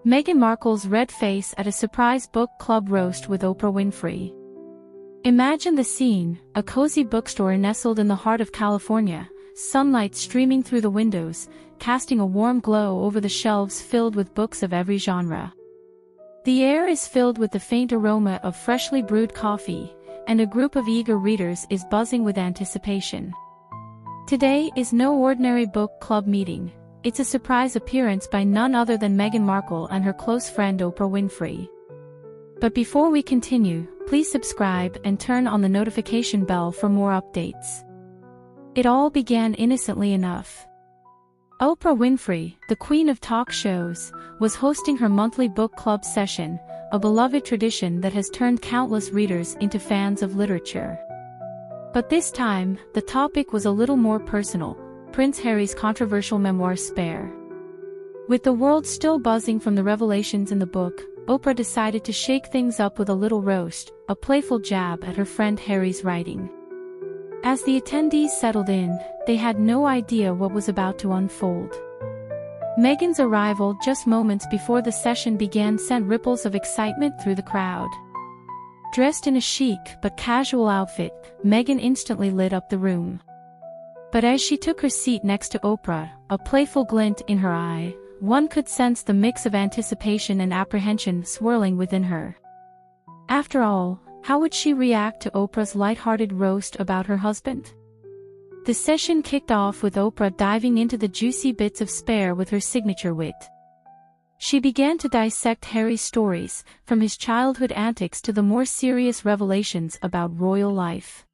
Meghan Markle's red face at a surprise book club roast with Oprah Winfrey. Imagine the scene, a cozy bookstore nestled in the heart of California, sunlight streaming through the windows, casting a warm glow over the shelves filled with books of every genre. The air is filled with the faint aroma of freshly brewed coffee, and a group of eager readers is buzzing with anticipation. Today is no ordinary book club meeting. It's a surprise appearance by none other than Meghan Markle and her close friend Oprah Winfrey. But before we continue, please subscribe and turn on the notification bell for more updates. It all began innocently enough. Oprah Winfrey, the queen of talk shows, was hosting her monthly book club session, a beloved tradition that has turned countless readers into fans of literature. But this time, the topic was a little more personal: Prince Harry's controversial memoir Spare. With the world still buzzing from the revelations in the book, Oprah decided to shake things up with a little roast, a playful jab at her friend Harry's writing. As the attendees settled in, they had no idea what was about to unfold. Meghan's arrival just moments before the session began sent ripples of excitement through the crowd. Dressed in a chic but casual outfit, Meghan instantly lit up the room. But as she took her seat next to Oprah, a playful glint in her eye, one could sense the mix of anticipation and apprehension swirling within her. After all, how would she react to Oprah's lighthearted roast about her husband? The session kicked off with Oprah diving into the juicy bits of Spare with her signature wit. She began to dissect Harry's stories, from his childhood antics to the more serious revelations about royal life.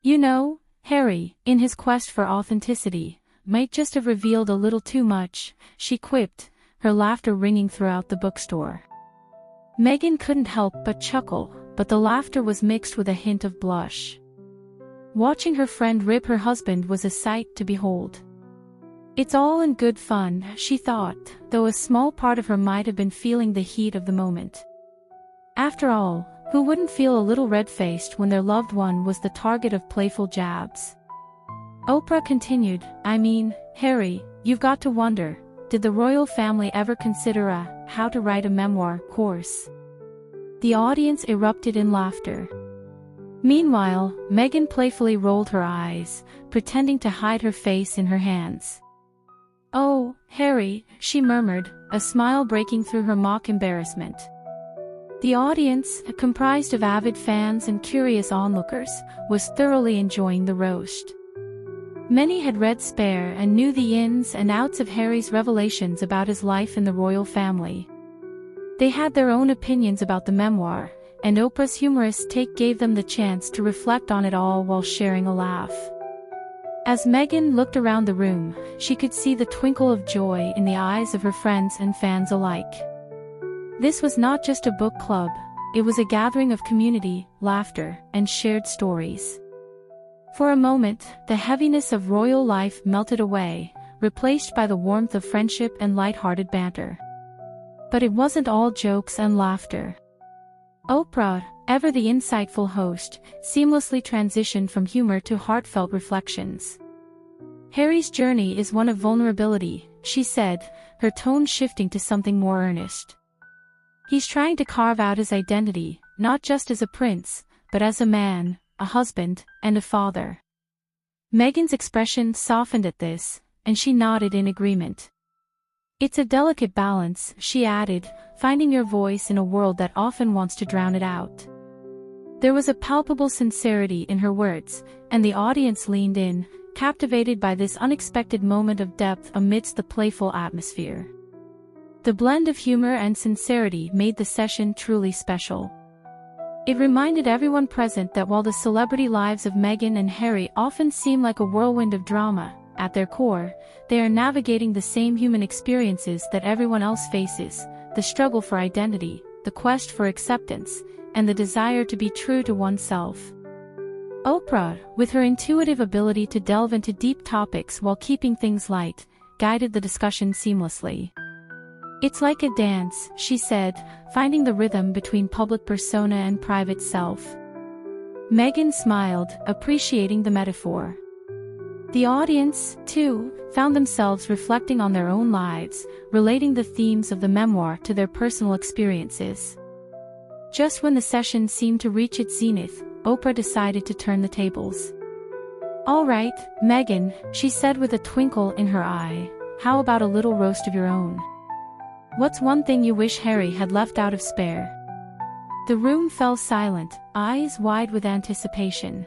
You know, Harry, in his quest for authenticity, might just have revealed a little too much, she quipped, her laughter ringing throughout the bookstore. Meghan couldn't help but chuckle, but the laughter was mixed with a hint of blush. Watching her friend rib her husband was a sight to behold. It's all in good fun, she thought, though a small part of her might have been feeling the heat of the moment. After all, who wouldn't feel a little red-faced when their loved one was the target of playful jabs? Oprah continued, I mean, Harry, you've got to wonder, did the royal family ever consider a how to write a memoir course? The audience erupted in laughter. Meanwhile, Meghan playfully rolled her eyes, pretending to hide her face in her hands. Oh, Harry, she murmured, a smile breaking through her mock embarrassment. The audience, comprised of avid fans and curious onlookers, was thoroughly enjoying the roast. Many had read Spare and knew the ins and outs of Harry's revelations about his life in the royal family. They had their own opinions about the memoir, and Oprah's humorous take gave them the chance to reflect on it all while sharing a laugh. As Meghan looked around the room, she could see the twinkle of joy in the eyes of her friends and fans alike. This was not just a book club, it was a gathering of community, laughter, and shared stories. For a moment, the heaviness of royal life melted away, replaced by the warmth of friendship and light-hearted banter. But it wasn't all jokes and laughter. Oprah, ever the insightful host, seamlessly transitioned from humor to heartfelt reflections. Harry's journey is one of vulnerability, she said, her tone shifting to something more earnest. He's trying to carve out his identity, not just as a prince, but as a man, a husband, and a father. Meghan's expression softened at this, and she nodded in agreement. It's a delicate balance, she added, finding your voice in a world that often wants to drown it out. There was a palpable sincerity in her words, and the audience leaned in, captivated by this unexpected moment of depth amidst the playful atmosphere. The blend of humor and sincerity made the session truly special. It reminded everyone present that while the celebrity lives of Meghan and Harry often seem like a whirlwind of drama, at their core, they are navigating the same human experiences that everyone else faces: the struggle for identity, the quest for acceptance, and the desire to be true to oneself. Oprah, with her intuitive ability to delve into deep topics while keeping things light, guided the discussion seamlessly. It's like a dance, she said, finding the rhythm between public persona and private self. Meghan smiled, appreciating the metaphor. The audience, too, found themselves reflecting on their own lives, relating the themes of the memoir to their personal experiences. Just when the session seemed to reach its zenith, Oprah decided to turn the tables. "All right, Meghan," she said with a twinkle in her eye, "how about a little roast of your own? What's one thing you wish Harry had left out of Spare?" The room fell silent, eyes wide with anticipation.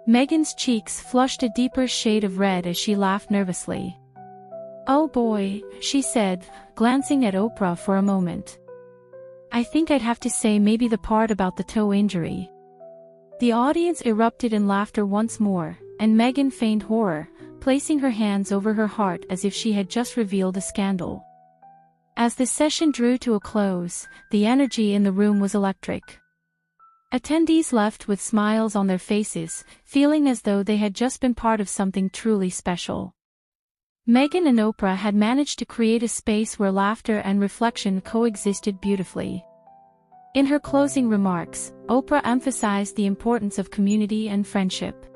Meghan's cheeks flushed a deeper shade of red as she laughed nervously. "Oh boy," she said, glancing at Oprah for a moment. "I think I'd have to say maybe the part about the toe injury." The audience erupted in laughter once more, and Meghan feigned horror, placing her hands over her heart as if she had just revealed a scandal. As the session drew to a close, the energy in the room was electric. Attendees left with smiles on their faces, feeling as though they had just been part of something truly special. Meghan and Oprah had managed to create a space where laughter and reflection coexisted beautifully. In her closing remarks, Oprah emphasized the importance of community and friendship.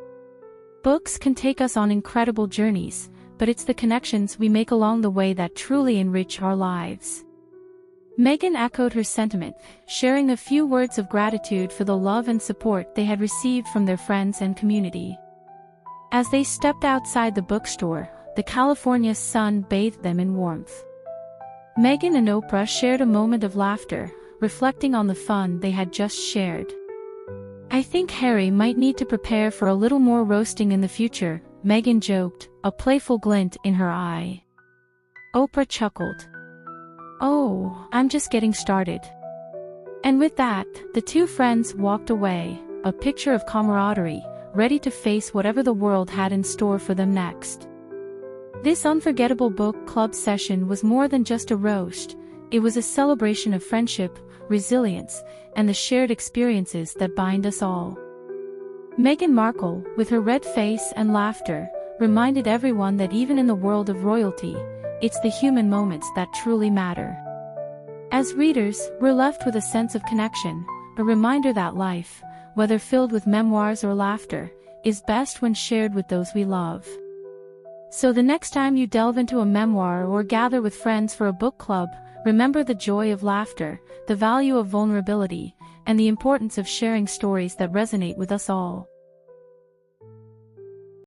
Books can take us on incredible journeys, but it's the connections we make along the way that truly enrich our lives. Meghan echoed her sentiment, sharing a few words of gratitude for the love and support they had received from their friends and community. As they stepped outside the bookstore, the California sun bathed them in warmth. Meghan and Oprah shared a moment of laughter, reflecting on the fun they had just shared. "I think Harry might need to prepare for a little more roasting in the future," Meghan joked, a playful glint in her eye. Oprah chuckled. "Oh, I'm just getting started." And with that, the two friends walked away, a picture of camaraderie, ready to face whatever the world had in store for them next. This unforgettable book club session was more than just a roast. It was a celebration of friendship, resilience, and the shared experiences that bind us all. Meghan Markle, with her red face and laughter, reminded everyone that even in the world of royalty, it's the human moments that truly matter. As readers, we're left with a sense of connection, a reminder that life, whether filled with memoirs or laughter, is best when shared with those we love. So the next time you delve into a memoir or gather with friends for a book club, remember the joy of laughter, the value of vulnerability, and the importance of sharing stories that resonate with us all.